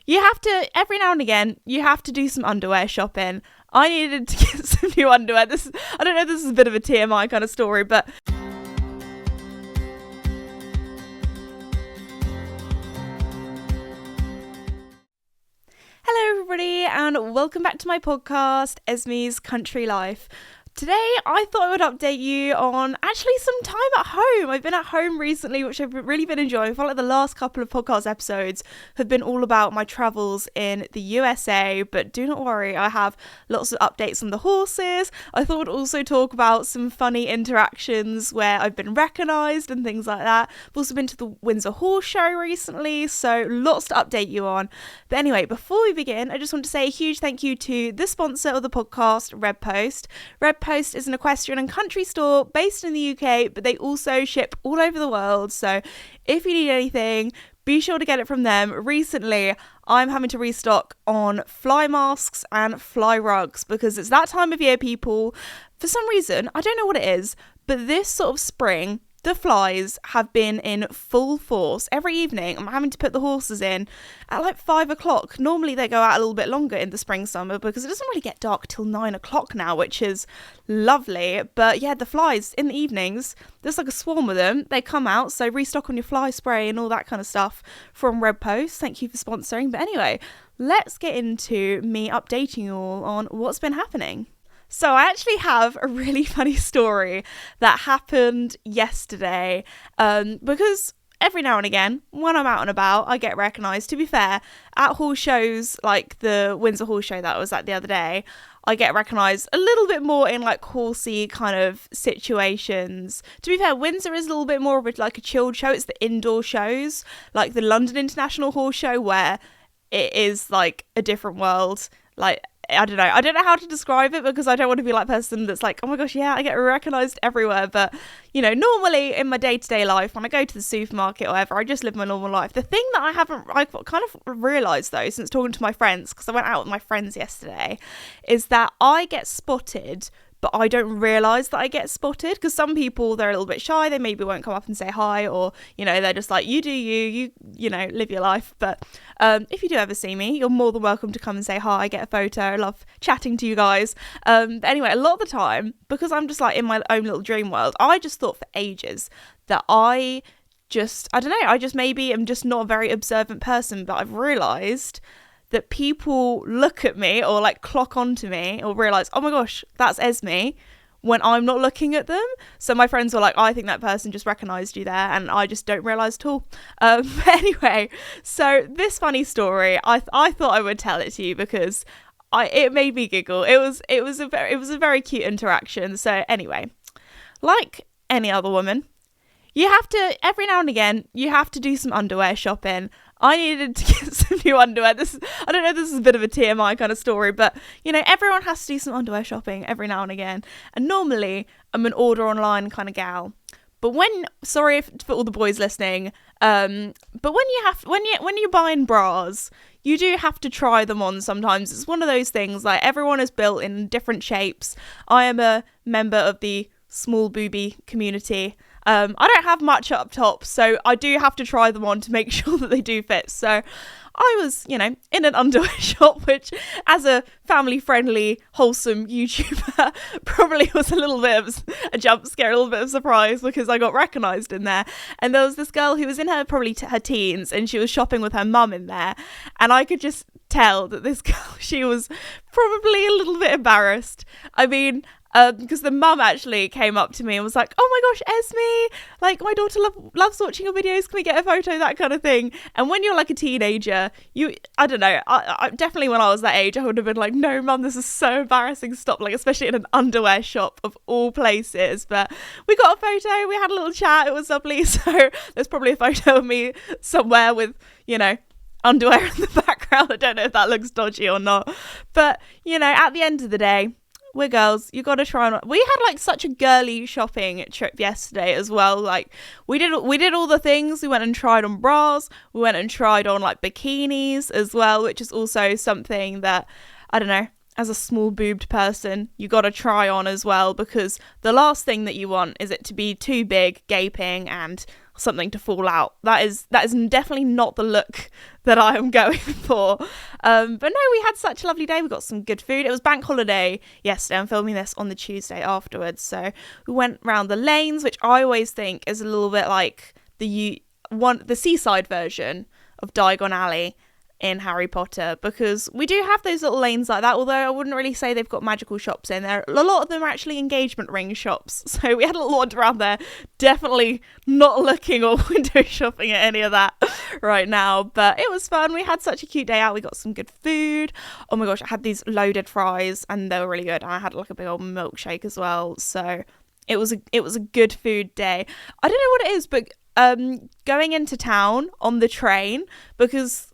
You have to, every now and again, you have to do some underwear shopping. I needed to get some new underwear. I don't know if this is a bit of a TMI kind of story, but... Hello everybody and welcome back to my podcast, Esme's Country Life. Today I thought I would update you on actually some time at home. I've been at home recently, which I've really been enjoying. I feel like the last couple of podcast episodes have been all about my travels in the USA, but do not worry, I have lots of updates on the horses. I thought I'd also talk about some funny interactions where I've been recognised and things like that. I've also been to the Windsor horse show recently, so lots to update you on. But anyway, before we begin, I just want to say a huge thank you to the sponsor of the podcast, Red Post. Red Post is an equestrian and country store based in the UK, but they also ship all over the world. So if you need anything, be sure to get it from them. Recently, I'm having to restock on fly masks and fly rugs because it's that time of year, people. For some reason, I don't know what it is, but this sort of spring, the flies have been in full force. Every evening, I'm having to put the horses in at like 5 o'clock. Normally, they go out a little bit longer in the spring, summer because it doesn't really get dark till 9 o'clock now, which is lovely. But yeah, the flies in the evenings, there's like a swarm of them. They come out, so restock on your fly spray and all that kind of stuff from Red Post. Thank you for sponsoring. But anyway, let's get into me updating you all on what's been happening. So I actually have a really funny story that happened yesterday because every now and again, when I'm out and about, I get recognised. To be fair, at horse shows like the Windsor horse show that I was at the other day, I get recognised a little bit more in like horsey kind of situations. To be fair, Windsor is a little bit more of like a chilled show. It's the indoor shows, like the London International Horse Show, where it is like a different world. Like, I don't know how to describe it because I don't want to be like person that's like, oh my gosh, yeah, I get recognised everywhere. But, you know, normally in my day-to-day life, when I go to the supermarket or whatever, I just live my normal life. The thing that I've kind of realised though, since talking to my friends, because I went out with my friends yesterday, is that I get spotted, but I don't realise that I get spotted because some people, they're a little bit shy. They maybe won't come up and say hi, or, you know, they're just like, you do you know, live your life. But if you do ever see me, you're more than welcome to come and say hi, get a photo. I love chatting to you guys. But anyway, a lot of the time, because I'm just like in my own little dream world, I just thought for ages that I don't know, I just maybe am just not a very observant person, but I've realised that people look at me or like clock onto me or realise, oh my gosh, that's Esme, when I'm not looking at them. So my friends were like, I think that person just recognised you there, and I just don't realise at all. But anyway, so this funny story, I thought I would tell it to you because it made me giggle. It was a very cute interaction. So anyway, like any other woman, you have to, every now and again, you have to do some underwear shopping. I needed to get some new underwear. I don't know if this is a bit of a TMI kind of story, but, you know, everyone has to do some underwear shopping every now and again. And normally, I'm an order online kind of gal. But sorry for all the boys listening, but when you're buying bras, you do have to try them on sometimes. It's one of those things, like everyone is built in different shapes. I am a member of the small booby community. I don't have much up top, so I do have to try them on to make sure that they do fit. So I was, you know, in an underwear shop, which as a family-friendly, wholesome YouTuber probably was a little bit of a jump scare, a little bit of surprise because I got recognised in there. And there was this girl who was in her her teens and she was shopping with her mum in there. And I could just tell that this girl, she was probably a little bit embarrassed. I mean, because the mum actually came up to me and was like, oh my gosh, Esme, like my daughter loves watching your videos, can we get a photo, that kind of thing. And when you're like a teenager, I don't know, I definitely when I was that age, I would have been like, no mum, this is so embarrassing, stop, like especially in an underwear shop of all places. But we got a photo, we had a little chat, it was lovely. So there's probably a photo of me somewhere with, you know, underwear in the background. I don't know if that looks dodgy or not, but you know, at the end of the day, we're girls, you gotta try on. We had like such a girly shopping trip yesterday as well. Like we did all the things. We went and tried on bras, we went and tried on like bikinis as well, which is also something that, I don't know, as a small boobed person, you gotta try on as well, because the last thing that you want is it to be too big, gaping, and something to fall out. That is definitely not the look that I am going for. But no, we had such a lovely day. We got some good food. It was bank holiday yesterday. I'm filming this on the Tuesday afterwards. So we went round the lanes, which I always think is a little bit like the seaside version of Diagon Alley in Harry Potter, because we do have those little lanes like that, although I wouldn't really say they've got magical shops in there. A lot of them are actually engagement ring shops, so we had a little wander around there. Definitely not looking or window shopping at any of that right now, but it was fun. We had such a cute day out. We got some good food. Oh my gosh, I had these loaded fries and they were really good, and I had like a big old milkshake as well, so it was a good food day. I don't know what it is, but going into town on the train, because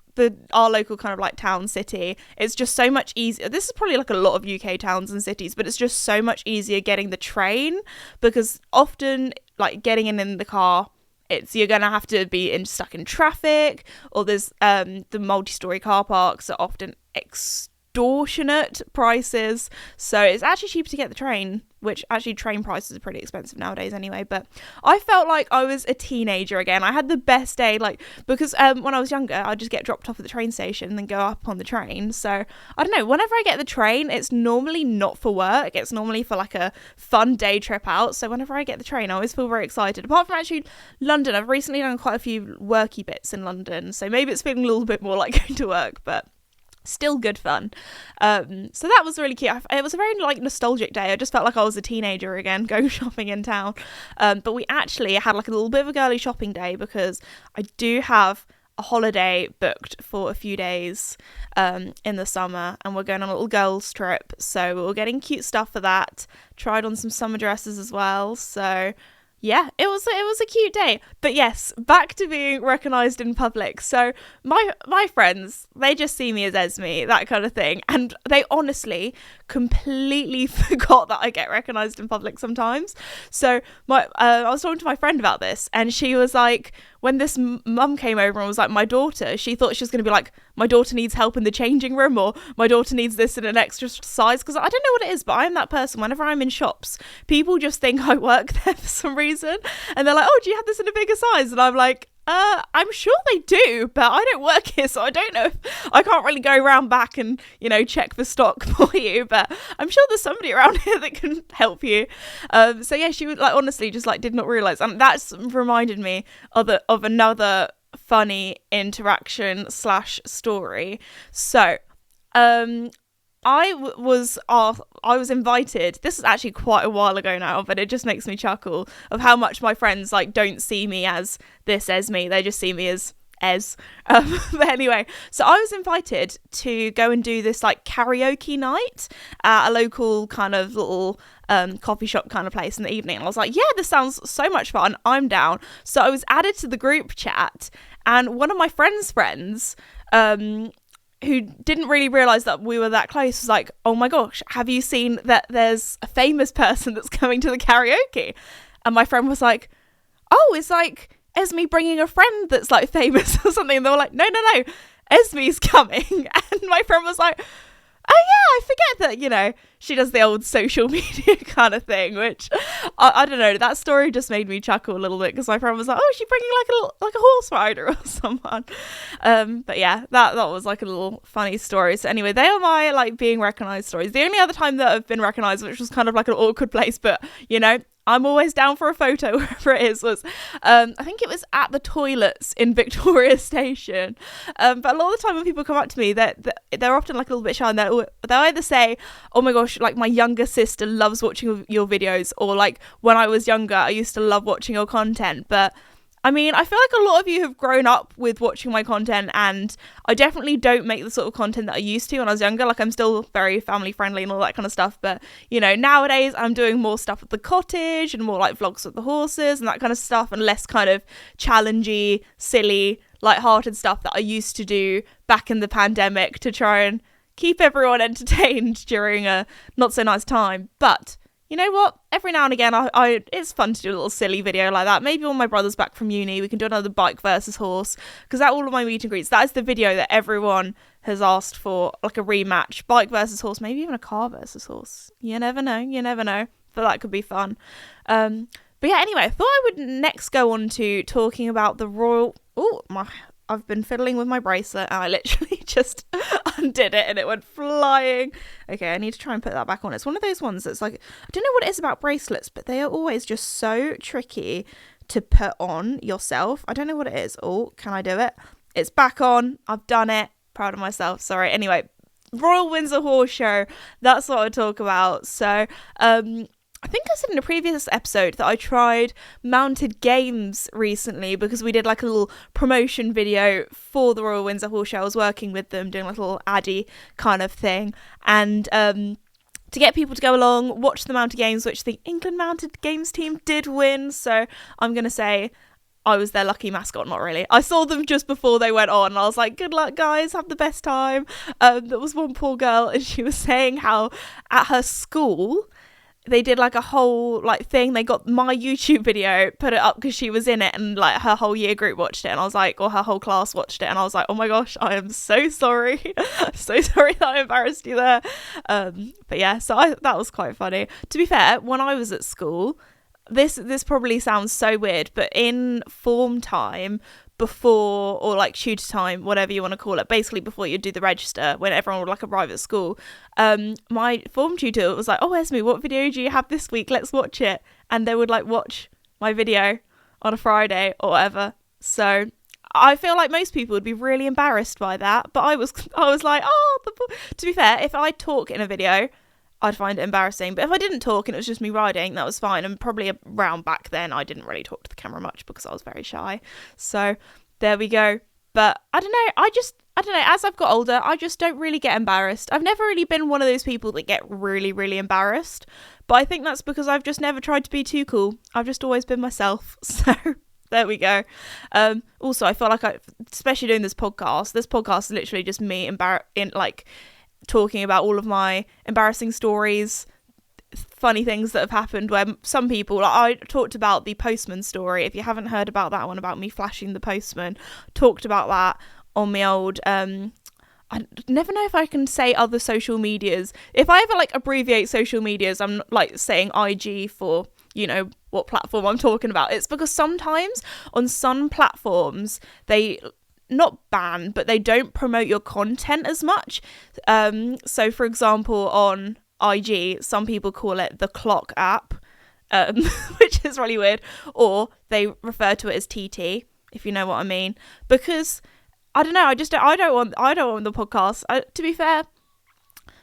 our local kind of like town city, it's just so much easier. This is probably like a lot of UK towns and cities, but it's just so much easier getting the train, because often like getting in the car, you're gonna have to be stuck in traffic, or there's the multi-story car parks are often extortionate prices, so it's actually cheaper to get the train, which actually train prices are pretty expensive nowadays anyway. But I felt like I was a teenager again. I had the best day, like, because when I was younger, I'd just get dropped off at the train station and then go up on the train. So I don't know, whenever I get the train, it's normally not for work, it's normally for like a fun day trip out. So whenever I get the train, I always feel very excited. Apart from actually London, I've recently done quite a few worky bits in London, so maybe it's feeling a little bit more like going to work, but still good fun. So that was really cute. It was a very like nostalgic day. I just felt like I was a teenager again going shopping in town. But we actually had like a little bit of a girly shopping day, because I do have a holiday booked for a few days in the summer, and we're going on a little girls trip, so we were getting cute stuff for that. Tried on some summer dresses as well, so yeah, it was a cute day. But yes, back to being recognised in public. So my friends, they just see me as Esme, that kind of thing. And they honestly completely forgot that I get recognised in public sometimes. So I was talking to my friend about this, and she was like, when this mum came over and was like, my daughter, she thought she was going to be like, my daughter needs help in the changing room, or my daughter needs this in an extra size. Because I don't know what it is, but I'm that person. Whenever I'm in shops, people just think I work there for some reason. And they're like, oh, do you have this in a bigger size? And I'm like, I'm sure they do, but I don't work here, so I don't know. I can't really go around back and, check for stock for you, but I'm sure there's somebody around here that can help you. So yeah, she would like honestly just like did not realise, and that's reminded me of another funny interaction / story. So I was invited. This is actually quite a while ago now, but it just makes me chuckle of how much my friends like don't see me as this Esme. They just see me as Ez. But anyway, so I was invited to go and do this like karaoke night at a local kind of little coffee shop kind of place in the evening. And I was like, yeah, this sounds so much fun. I'm down. So I was added to the group chat, and one of my friends' who didn't really realise that we were that close was like, oh my gosh, have you seen that there's a famous person that's coming to the karaoke? And my friend was like, oh, it's like Esme bringing a friend that's like famous or something. And they were like, no, Esme's coming. And my friend was like, oh yeah, I forget that, she does the old social media kind of thing, which I don't know, that story just made me chuckle a little bit, because my friend was like, oh, is she bringing like a horse rider or someone? But yeah, that was like a little funny story. So anyway, they are my like being recognised stories. The only other time that I've been recognised, which was kind of like an awkward place, but I'm always down for a photo wherever it is, was I think it was at the toilets in Victoria Station. But a lot of the time when people come up to me, they're often like a little bit shy, and they'll either say, oh my gosh, like my younger sister loves watching your videos, or like when I was younger I used to love watching your content. But I mean, I feel like a lot of you have grown up with watching my content, and I definitely don't make the sort of content that I used to when I was younger. Like, I'm still very family friendly and all that kind of stuff, but nowadays I'm doing more stuff at the cottage and more like vlogs with the horses and that kind of stuff, and less kind of challengey, silly, light-hearted stuff that I used to do back in the pandemic to try and keep everyone entertained during a not so nice time. But you know what? Every now and again, it's fun to do a little silly video like that. Maybe when my brother's back from uni, we can do another bike versus horse, because at all of my meet and greets, that is the video that everyone has asked for, like a rematch, bike versus horse, maybe even a car versus horse. You never know, but that could be fun. But yeah, anyway, I thought I would next go on to talking about the royal... I've been fiddling with my bracelet and I literally just undid it and it went flying. Okay, I need to try and put that back on. It's one of those ones that's like, I don't know what it is about bracelets, but they are always just so tricky to put on yourself. I don't know what it is. Oh, can I do it? It's back on. I've done it. Proud of myself. Sorry. Anyway, Royal Windsor Horse Show. That's what I talk about. So, I think I said in a previous episode that I tried mounted games recently because we did like a little promotion video for the Royal Windsor Horse Show. I was working with them, doing like a little Addy kind of thing. And to get people to go along, watch the mounted games, which the England mounted games team did win. So I'm going to say I was their lucky mascot. Not really. I saw them just before they went on and I was like, good luck guys, have the best time. There was one poor girl and she was saying how at her school they did like a whole like thing. They got my YouTube video, put it up because she was in it, and like her whole year group watched it, and I was like, or her whole class watched it, and I was like, oh my gosh, I am so sorry. So sorry that I embarrassed you there. But yeah, so that was quite funny. To be fair, when I was at school, this probably sounds so weird, but in form time before, or like tutor time, whatever you want to call it, basically before you do the register, when everyone would like arrive at school, my form tutor was like, oh Esme, what video do you have this week, let's watch it. And they would like watch my video on a Friday or whatever. So I feel like most people would be really embarrassed by that, but I was like, to be fair, if I talk in a video I'd find it embarrassing, but if I didn't talk and it was just me riding, that was fine. And probably around back then I didn't really talk to the camera much because I was very shy. So there we go. But I don't know, as I've got older, I just don't really get embarrassed. I've never really been one of those people that get really, really embarrassed, but I think that's because I've just never tried to be too cool. I've just always been myself. So there we go. Also, I feel like especially doing this podcast is literally just me talking about all of my embarrassing stories, funny things that have happened, where some people, like I talked about the postman story. If you haven't heard about that one, about me flashing the postman, talked about that on my old I never know if I can say other social medias. If I ever like abbreviate social medias, I'm like saying IG for, you know, what platform I'm talking about. It's because sometimes on some platforms they not ban, but they don't promote your content as much. So for example, on IG, some people call it the clock app, which is really weird, or they refer to it as TT, if you know what I mean. Because I don't know, I don't want the podcast. To be fair,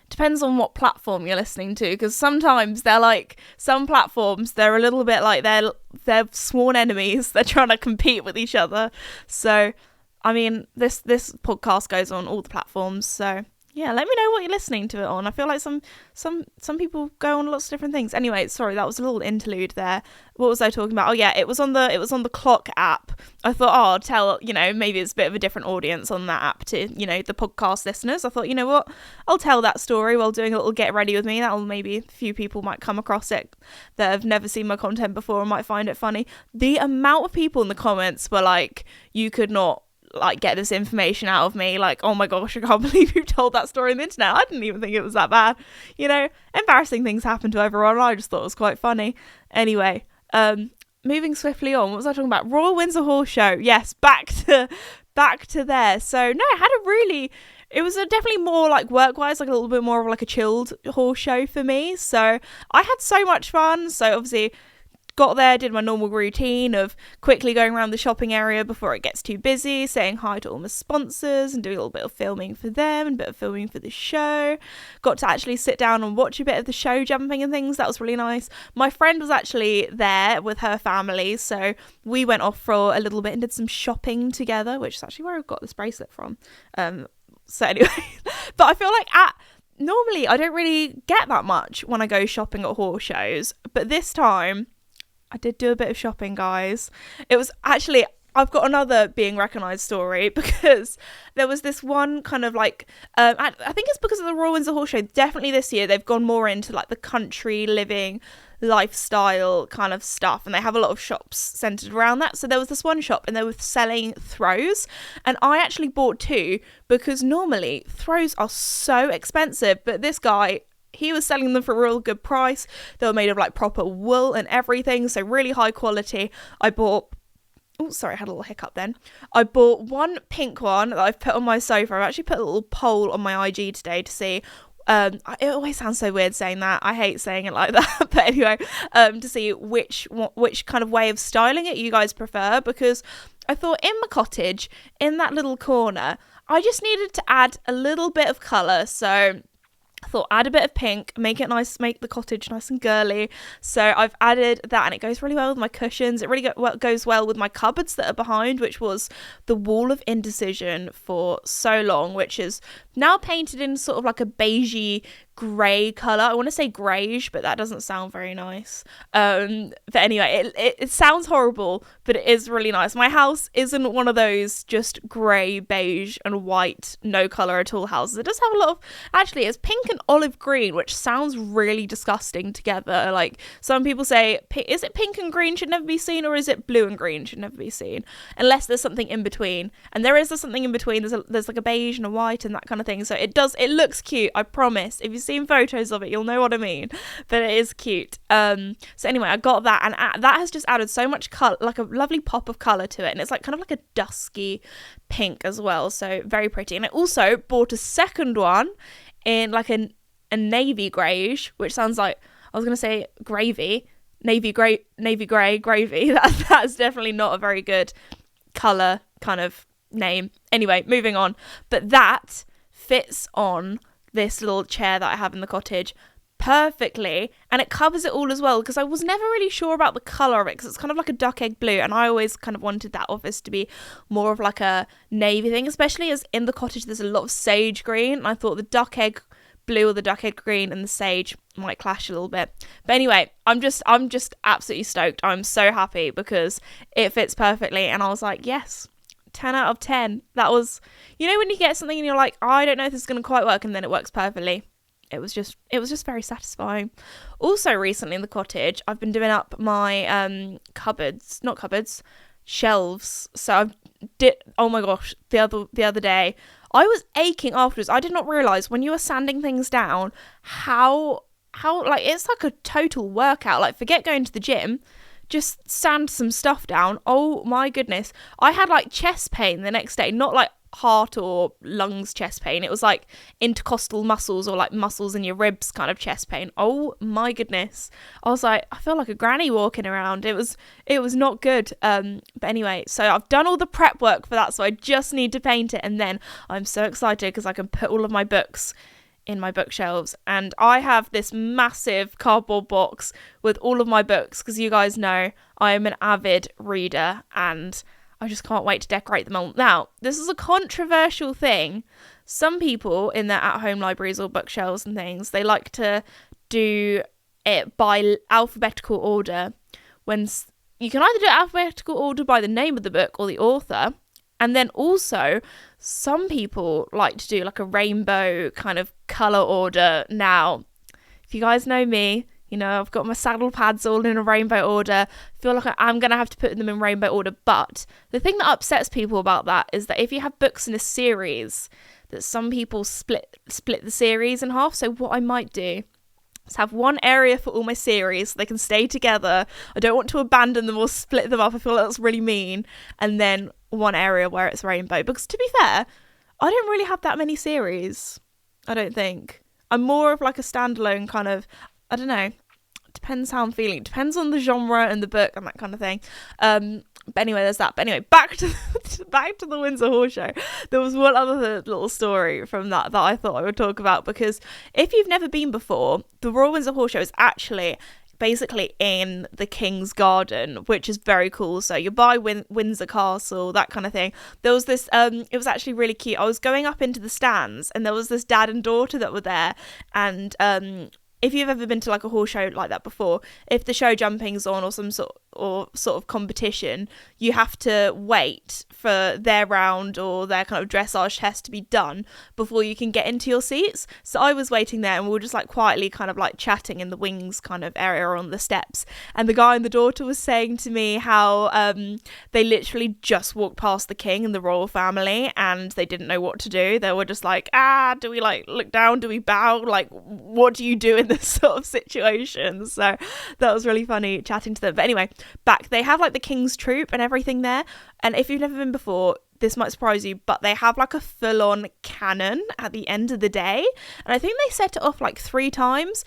depends on what platform you're listening to, because sometimes they're like, some platforms, they're a little bit like they're sworn enemies. They're trying to compete with each other. So I mean, this podcast goes on all the platforms, so yeah, let me know what you're listening to it on. I feel like some people go on lots of different things. Anyway, sorry, that was a little interlude there. What was I talking about? Oh yeah, it was on the clock app. I thought, I'll tell, you know, maybe it's a bit of a different audience on that app to, you know, the podcast listeners. I thought, you know what, I'll tell that story while doing a little get ready with me. That'll, maybe a few people might come across it that have never seen my content before and might find it funny. The amount of people in the comments were like, you could not like get this information out of me, like, oh my gosh, I can't believe you told that story on the internet. I didn't even think it was that bad. You know, embarrassing things happen to everyone. I just thought it was quite funny. Anyway, moving swiftly on, what was I talking about? Royal Windsor Horse Show. Yes, back to there. So no, it was definitely more like work-wise, like a little bit more of like a chilled horse show for me. So I had so much fun. So obviously got there, did my normal routine of quickly going around the shopping area before it gets too busy, saying hi to all my sponsors and doing a little bit of filming for them and a bit of filming for the show. Got to actually sit down and watch a bit of the show jumping and things. That was really nice. My friend was actually there with her family, so we went off for a little bit and did some shopping together, which is actually where I got this bracelet from. So anyway, but I feel like normally I don't really get that much when I go shopping at horse shows, but this time I did do a bit of shopping, guys. It was actually, I've got another being recognised story, because there was this one kind of like, I think it's because of the Royal Windsor Horse Show. Definitely this year they've gone more into like the country living lifestyle kind of stuff, and they have a lot of shops centred around that. So there was this one shop and they were selling throws, and I actually bought two because normally throws are so expensive, but this guy, he was selling them for a real good price. They were made of like proper wool and everything, so really high quality. I bought Oh, sorry, I had a little hiccup then. I bought one pink one that I've put on my sofa. I've actually put a little poll on my IG today to see. It always sounds so weird saying that. I hate saying it like that. But anyway, to see which kind of way of styling it you guys prefer. Because I thought in my cottage, in that little corner, I just needed to add a little bit of colour. So I thought add a bit of pink, make it nice, make the cottage nice and girly. So I've added that, and it goes really well with my cushions. It really goes well with my cupboards that are behind, which was the wall of indecision for so long, which is now painted in sort of like a beigey grey colour. I want to say greyish, but that doesn't sound very nice. But anyway, it sounds horrible, but it is really nice. My house isn't one of those just grey, beige and white, no colour at all houses. It does have a lot of, actually it's pink and olive green, which sounds really disgusting together. Like some people say, is it pink and green should never be seen, or is it blue and green should never be seen? Unless there's something in between. And there's something in between. There's like a beige and a white and that kind of thing. So it looks cute, I promise. If you've seen photos of it, you'll know what I mean. But it is cute. So anyway, I got that, and that has just added so much colour, like a lovely pop of colour to it. And it's like kind of like a dusky pink as well. So very pretty. And I also bought a second one in like a navy greyish, which sounds like, I was going to say gravy. Navy grey gravy. That's definitely not a very good colour kind of name. Anyway, moving on. But that fits on this little chair that I have in the cottage perfectly, and it covers it all as well, because I was never really sure about the colour of it, because it's kind of like a duck egg blue, and I always kind of wanted that office to be more of like a navy thing, especially as in the cottage there's a lot of sage green, and I thought the duck egg blue or the duck egg green and the sage might clash a little bit. But anyway, I'm just absolutely stoked. I'm so happy because it fits perfectly, and I was like, yes, 10 out of 10. That was, when you get something and you're like, I don't know if this is going to quite work, and then it works perfectly. It was just very satisfying. Also recently in the cottage, I've been doing up my shelves. So oh my gosh, the other day I was aching afterwards. I did not realise when you were sanding things down how like it's like a total workout. Like forget going to the gym, just sand some stuff down. Oh my goodness. I had like chest pain the next day, not like heart or lungs chest pain. It was like intercostal muscles or like muscles in your ribs kind of chest pain. Oh my goodness. I was like, I feel like a granny walking around. It was not good. But anyway, so I've done all the prep work for that, so I just need to paint it, and then I'm so excited because I can put all of my books in my bookshelves. And I have this massive cardboard box with all of my books, because you guys know I am an avid reader and I just can't wait to decorate them all. Now, this is a controversial thing. Some people in their at-home libraries or bookshelves and things, they like to do it by alphabetical order. When you can either do it alphabetical order by the name of the book or the author, and then also some people like to do like a rainbow kind of colour order. Now, if you guys know me, I've got my saddle pads all in a rainbow order. I feel like I'm going to have to put them in rainbow order. But the thing that upsets people about that is that if you have books in a series, that some people split the series in half. So what I might do is have one area for all my series so they can stay together. I don't want to abandon them or split them up. I feel like that's really mean. And then one area where it's rainbow. Because to be fair, I don't really have that many series. I don't think. I'm more of like a standalone kind of, I don't know. Depends how I'm feeling. It depends on the genre and the book and that kind of thing. But anyway, there's that. But anyway, back to the Windsor Horse Show. There was one other little story from that I thought I would talk about, because if you've never been before, the Royal Windsor Horse Show is actually basically in the King's Garden, which is very cool. So you're by Windsor Castle, that kind of thing. There was this, it was actually really cute. I was going up into the stands and there was this dad and daughter that were there, and if you've ever been to like a horse show like that before, if the show jumping's on or some sort or sort of competition, you have to wait for their round or their kind of dressage test to be done before you can get into your seats. So I was waiting there and we were just like quietly kind of like chatting in the wings kind of area on the steps, and the guy and the daughter was saying to me how they literally just walked past the king and the royal family and they didn't know what to do. They were just like, do we like look down, do we bow, like what do you do in this sort of situation? So that was really funny chatting to them. But anyway, they have like the king's troop and everything there, and if you've never been before, this might surprise you, but they have like a full-on cannon at the end of the day, and I think they set it off like 3 times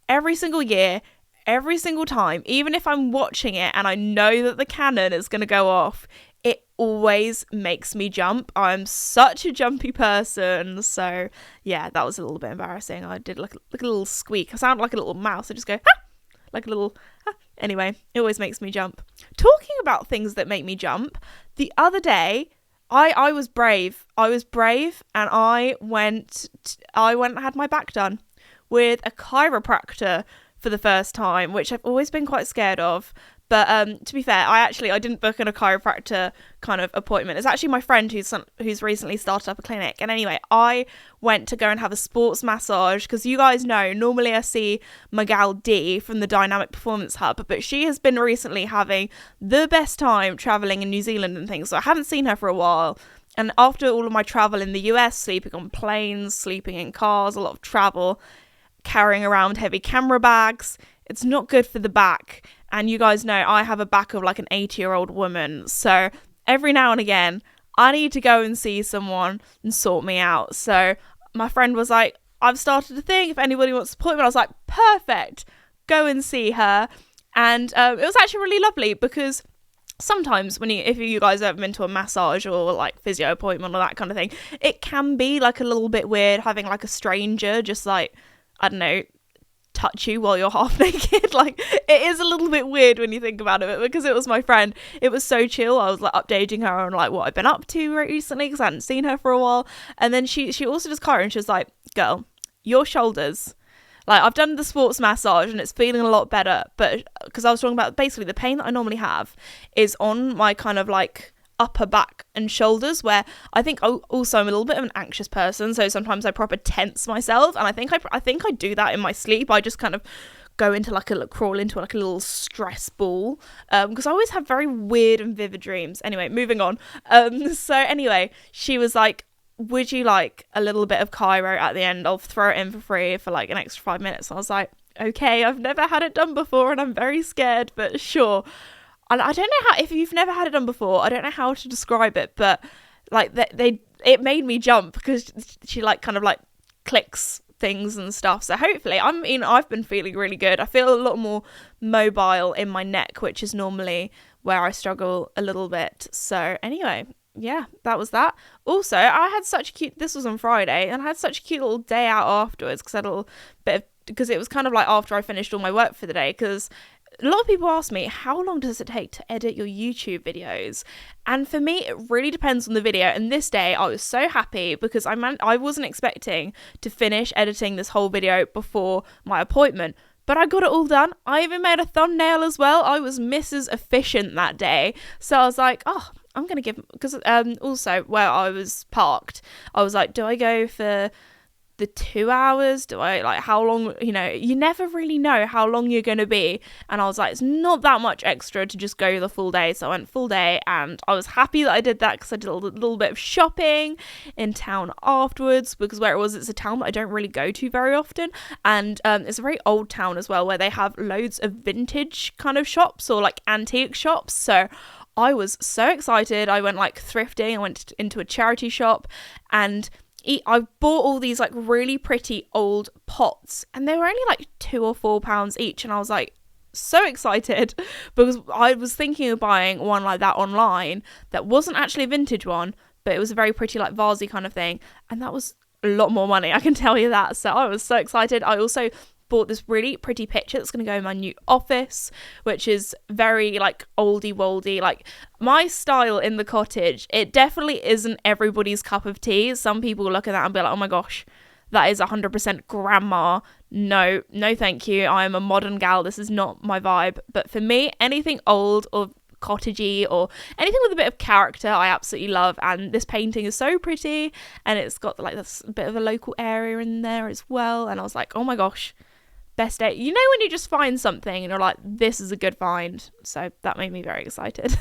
every single year, every single time. Even if I'm watching it and I know that the cannon is going to go off, it always makes me jump. I'm such a jumpy person. So yeah, that was a little bit embarrassing. I did like a little squeak. I sound like a little mouse. I just go, ha! Like a little, ha! Anyway, it always makes me jump. Talking about things that make me jump, the other day, I was brave. And I went and had my back done with a chiropractor for the first time, which I've always been quite scared of. But to be fair, I didn't book a chiropractor kind of appointment. It's actually my friend who's recently started up a clinic. And anyway, I went to go and have a sports massage because you guys know, normally I see my gal D from the Dynamic Performance Hub, but she has been recently having the best time traveling in New Zealand and things. So I haven't seen her for a while. And after all of my travel in the US, sleeping on planes, sleeping in cars, a lot of travel, carrying around heavy camera bags, it's not good for the back. And you guys know I have a back of like an 80-year-old woman. So every now and again, I need to go and see someone and sort me out. So my friend was like, I've started a thing. If anybody wants an appointment, I was like, perfect. Go and see her. And it was actually really lovely because sometimes if you guys have ever been to a massage or like physio appointment or that kind of thing, it can be like a little bit weird having like a stranger just like, I don't know, touch you while you're half naked. Like, it is a little bit weird when you think about it, but because it was my friend, it was so chill. I was like updating her on like what I've been up to recently because I hadn't seen her for a while. And then she also does chiro, and she was like, girl, your shoulders, like, I've done the sports massage and it's feeling a lot better, but because I was talking about basically the pain that I normally have is on my kind of like upper back and shoulders, where I think also I'm a little bit of an anxious person, so sometimes I proper tense myself, and I think I do that in my sleep. I just kind of go into crawl into like a little stress ball, because I always have very weird and vivid dreams. Anyway, moving on. So anyway, she was like, would you like a little bit of chiro at the end? I'll throw it in for free for like an extra 5 minutes. And I was like, okay, I've never had it done before and I'm very scared, but sure. And I don't know how, if you've never had it done before, I don't know how to describe it, but like it made me jump because she like kind of like clicks things and stuff. So hopefully, I've been feeling really good. I feel a lot more mobile in my neck, which is normally where I struggle a little bit. So anyway, yeah, that was that. Also, I had this was on Friday, and I had such a cute little day out afterwards because it was kind of like after I finished all my work for the day, because a lot of people ask me, how long does it take to edit your YouTube videos? And for me, it really depends on the video. And this day, I was so happy because I wasn't expecting to finish editing this whole video before my appointment. But I got it all done. I even made a thumbnail as well. I was Mrs. Efficient that day. So I was like, I'm going to give... Because also, where I was parked, I was like, do I go for the 2 hours? Do I, like, how long? You know, you never really know how long you're going to be. And I was like, it's not that much extra to just go the full day. So I went full day, and I was happy that I did that because I did a little bit of shopping in town afterwards, because where it was, it's a town that I don't really go to very often. And it's a very old town as well, where they have loads of vintage kind of shops or like antique shops. So I was so excited. I went like thrifting. I went into a charity shop, and I bought all these like really pretty old pots, and they were only like £2 or £4 each. And I was like so excited because I was thinking of buying one like that online that wasn't actually a vintage one, but it was a very pretty like vasey kind of thing. And that was a lot more money, I can tell you that. So I was so excited. I also bought this really pretty picture that's going to go in my new office, which is very like oldie woldy, like my style in the cottage. It definitely isn't everybody's cup of tea. Some people look at that and be like, oh my gosh, that is 100% grandma no, thank you. I am a modern gal. This is not my vibe. But for me, anything old or cottagey or anything with a bit of character I absolutely love, and this painting is so pretty, and it's got like this bit of a local area in there as well, and I was like, oh my gosh, best day. You know when you just find something and you're like, this is a good find. So that made me very excited.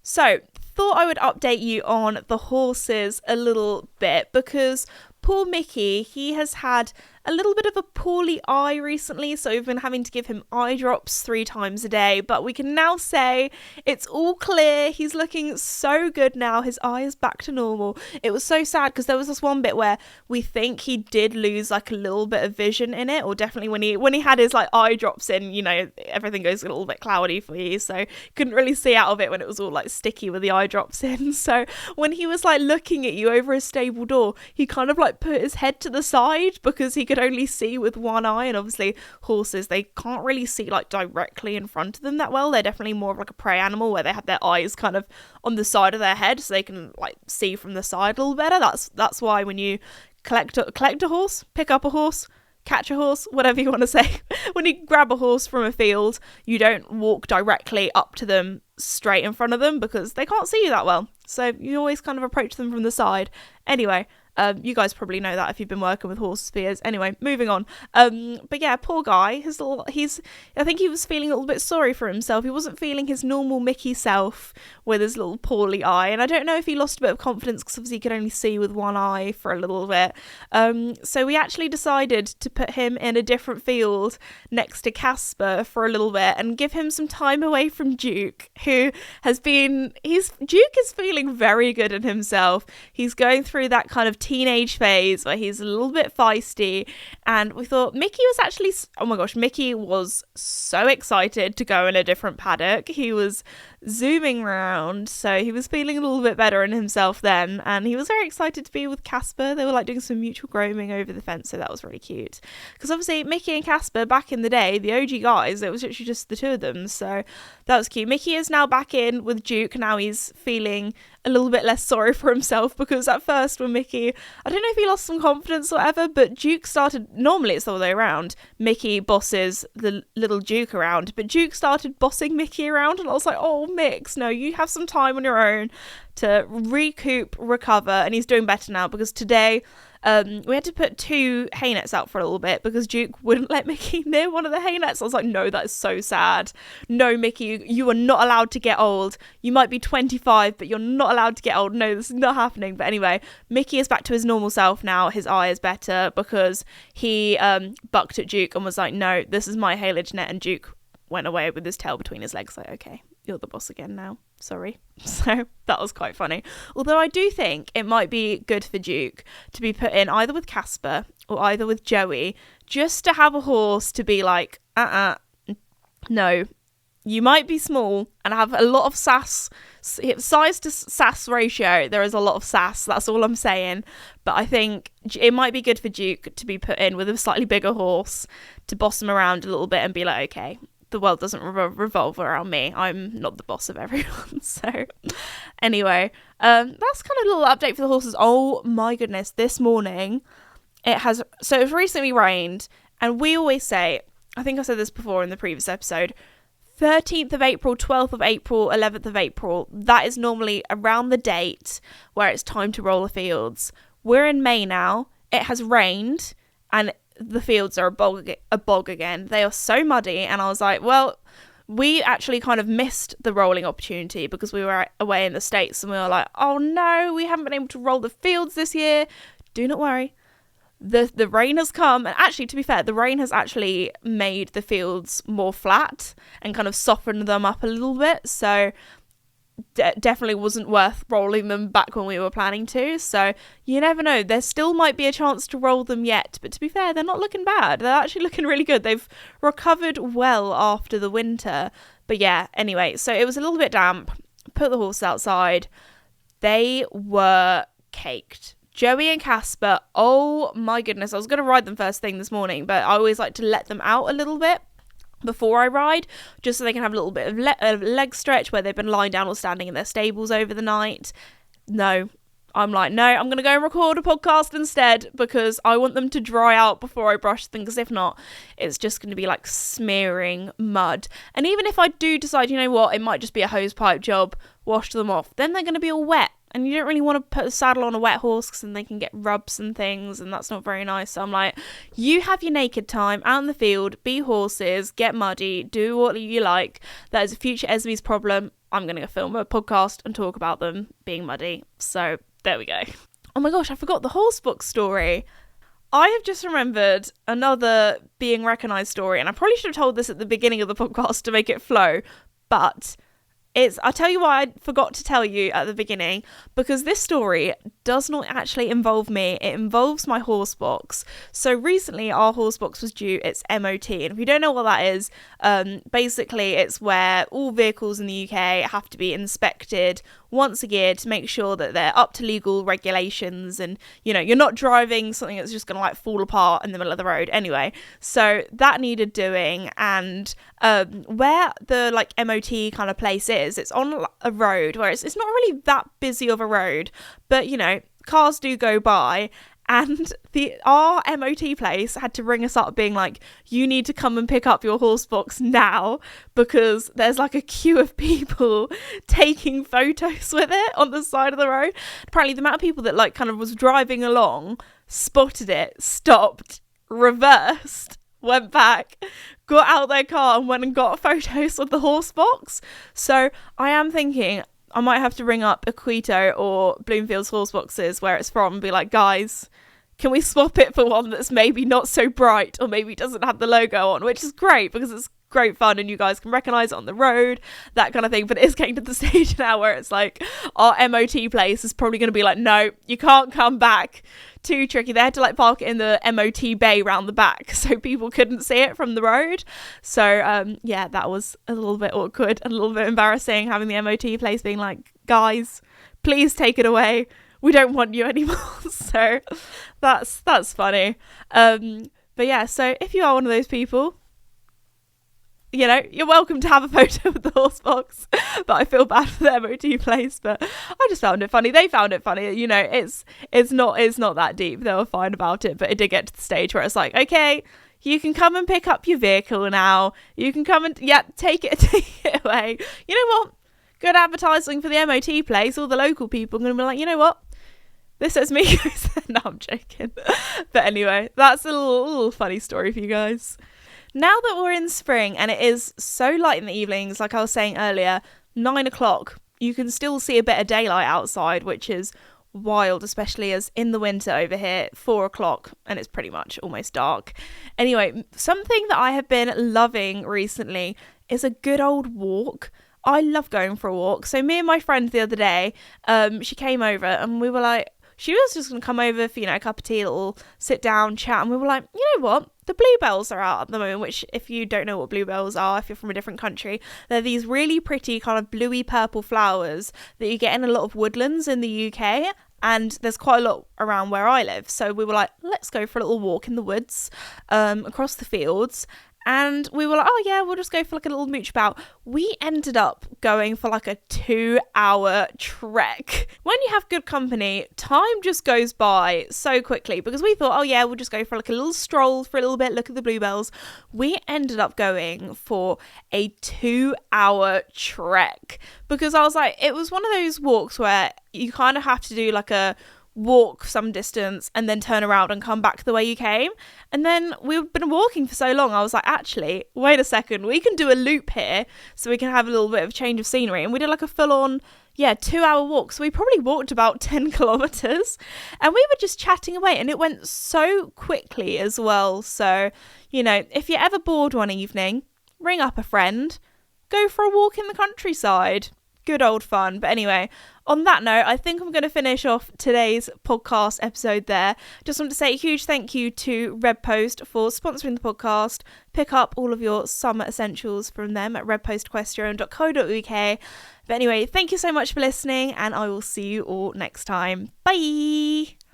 So thought I would update you on the horses a little bit, because poor Mickey, he has had a little bit of a poorly eye recently, so we've been having to give him eye drops 3 times a day, but we can now say it's all clear. He's looking so good now. His eye is back to normal. It was so sad because there was this one bit where we think he did lose like a little bit of vision in it, or definitely when he had his like eye drops in, you know, everything goes a little bit cloudy for you, so couldn't really see out of it when it was all like sticky with the eye drops in. So when he was like looking at you over his stable door, he kind of like put his head to the side because he could only see with one eye, and obviously horses, they can't really see like directly in front of them that well. They're definitely more of like a prey animal where they have their eyes kind of on the side of their head so they can like see from the side a little better. That's why when you collect a horse, pick up a horse, catch a horse, whatever you want to say, when you grab a horse from a field, you don't walk directly up to them straight in front of them because they can't see you that well, so you always kind of approach them from the side. Anyway, you guys probably know that if you've been working with horses for years. Anyway, moving on. But yeah, poor guy. I think he was feeling a little bit sorry for himself. He wasn't feeling his normal Mickey self with his little poorly eye. And I don't know if he lost a bit of confidence because obviously he could only see with one eye for a little bit. So we actually decided to put him in a different field next to Casper for a little bit and give him some time away from Duke, Duke is feeling very good in himself. He's going through that kind of teenage phase where he's a little bit feisty, and we thought Mickey was so excited to go in a different paddock. He was zooming around, so he was feeling a little bit better in himself then, and he was very excited to be with Casper. They were like doing some mutual grooming over the fence, so that was really cute, because obviously Mickey and Casper back in the day, the OG guys, it was literally just the two of them, so that was cute. Mickey is now back in with Duke. Now he's feeling a little bit less sorry for himself, because at first when Mickey, I don't know if he lost some confidence or whatever, but Duke started, normally it's the other way around, Mickey bosses the little Duke around, but Duke started bossing Mickey around, and I was like, oh Mix, no, you have some time on your own to recover, and he's doing better now, because today we had to put 2 hay nets out for a little bit because Duke wouldn't let Mickey near one of the hay nets. I was like, no, that is so sad. No, Mickey, you are not allowed to get old. You might be 25, but you're not allowed to get old. No, this is not happening. But anyway, Mickey is back to his normal self now. His eye is better because he bucked at Duke and was like, no, this is my haylage net, and Duke went away with his tail between his legs like, okay, you're the boss again now. Sorry. So that was quite funny. Although I do think it might be good for Duke to be put in either with Casper or either with Joey, just to have a horse to be like, no, you might be small and have a lot of sass, size to sass ratio. There is a lot of sass. That's all I'm saying. But I think it might be good for Duke to be put in with a slightly bigger horse to boss him around a little bit and be like, okay, the world doesn't revolve around me. I'm not the boss of everyone. So anyway, that's kind of a little update for the horses. Oh my goodness, this morning it's recently rained, and we always say, I think I said this before in the previous episode, 13th of April, 12th of April, 11th of April, that is normally around the date where it's time to roll the fields. We're in May now. It has rained, and the fields are a bog again. They are so muddy, and I was like, well, we actually kind of missed the rolling opportunity because we were away in the States, and we were like, oh no, we haven't been able to roll the fields this year. Do not worry. The rain has come, and actually, to be fair, the rain has actually made the fields more flat and kind of softened them up a little bit, so definitely wasn't worth rolling them back when we were planning to. So you never know, there still might be a chance to roll them yet, but to be fair, they're not looking bad. They're actually looking really good. They've recovered well after the winter. But yeah, anyway, so it was a little bit damp. Put the horse outside. They were caked. Joey and Casper, oh my goodness, I was going to ride them first thing this morning, but I always like to let them out a little bit before I ride, just so they can have a little bit of leg stretch where they've been lying down or standing in their stables over the night. No, I'm like, no, I'm going to go and record a podcast instead because I want them to dry out before I brush them, because if not, it's just going to be like smearing mud. And even if I do decide, you know what, it might just be a hose pipe job, wash them off, then they're going to be all wet. And you don't really want to put a saddle on a wet horse because then they can get rubs and things, and that's not very nice. So I'm like, you have your naked time out in the field, be horses, get muddy, do what you like. That is a future Esme's problem. I'm going to go film a podcast and talk about them being muddy. So there we go. Oh my gosh, I forgot the horse book story. I have just remembered another being recognised story, and I probably should have told this at the beginning of the podcast to make it flow, but I'll tell you why I forgot to tell you at the beginning, because this story does not actually involve me. It involves my horse box. So recently our horse box was due its MOT, and if you don't know what that is, basically it's where all vehicles in the UK have to be inspected once a year to make sure that they're up to legal regulations, and you know, you're not driving something that's just gonna like fall apart in the middle of the road. Anyway, so that needed doing, and where the like MOT kind of place is, it's on a road where it's not really that busy of a road, but you know, cars do go by. And our MOT place had to ring us up being like, you need to come and pick up your horse box now, because there's like a queue of people taking photos with it on the side of the road. Apparently the amount of people that like kind of was driving along spotted it, stopped, reversed, went back, got out their car and went and got photos of the horse box. So I am thinking I might have to ring up Equito or Bloomfield's horse boxes where it's from and be like, guys, can we swap it for one that's maybe not so bright or maybe doesn't have the logo on, which is great because it's great fun and you guys can recognise it on the road, that kind of thing. But it is getting to the stage now where it's like our MOT place is probably going to be like, no, you can't come back. Too tricky. They had to like park it in the MOT bay round the back so people couldn't see it from the road. So yeah, that was a little bit awkward and a little bit embarrassing, having the MOT place being like, guys, please take it away, we don't want you anymore. So that's funny. But yeah, so if you are one of those people, you know, you're welcome to have a photo of the horse box. But I feel bad for the MOT place, but I just found it funny. They found it funny. You know, it's not that deep. They were fine about it, but it did get to the stage where it's like, okay, you can come and pick up your vehicle now. You can come and take it away. You know what? Good advertising for the MOT place. All the local people are going to be like, you know what? This is me. No, I'm joking. But anyway, that's a little funny story for you guys. Now that we're in spring and it is so light in the evenings, like I was saying earlier, 9 o'clock, you can still see a bit of daylight outside, which is wild, especially as in the winter over here, 4 o'clock, and it's pretty much almost dark. Anyway, something that I have been loving recently is a good old walk. I love going for a walk. So me and my friend the other day, she came over and we were like, she was just going to come over for, you know, a cup of tea, a little sit down, chat, and we were like, you know what? The bluebells are out at the moment, which if you don't know what bluebells are, if you're from a different country, they're these really pretty kind of bluey purple flowers that you get in a lot of woodlands in the UK. And there's quite a lot around where I live. So we were like, let's go for a little walk in the woods, across the fields. And we were like, oh yeah, we'll just go for like a little mooch about. We ended up going for like a 2-hour trek. When you have good company, time just goes by so quickly, because we thought, oh yeah, we'll just go for like a little stroll for a little bit, look at the bluebells. We ended up going for a 2-hour trek, because I was like, it was one of those walks where you kind of have to do like a walk some distance and then turn around and come back the way you came. And then we've been walking for so long, I was like, actually, wait a second, we can do a loop here so we can have a little bit of change of scenery. And we did like a full-on 2-hour walk. So we probably walked about 10 kilometers and we were just chatting away, and it went so quickly as well. So, you know, if you're ever bored one evening, ring up a friend, go for a walk in the countryside. Good old fun. But anyway, on that note, I think I'm going to finish off today's podcast episode there. Just want to say a huge thank you to Red Post for sponsoring the podcast. Pick up all of your summer essentials from them at redpostequestrian.co.uk. But anyway, thank you so much for listening, and I will see you all next time. Bye!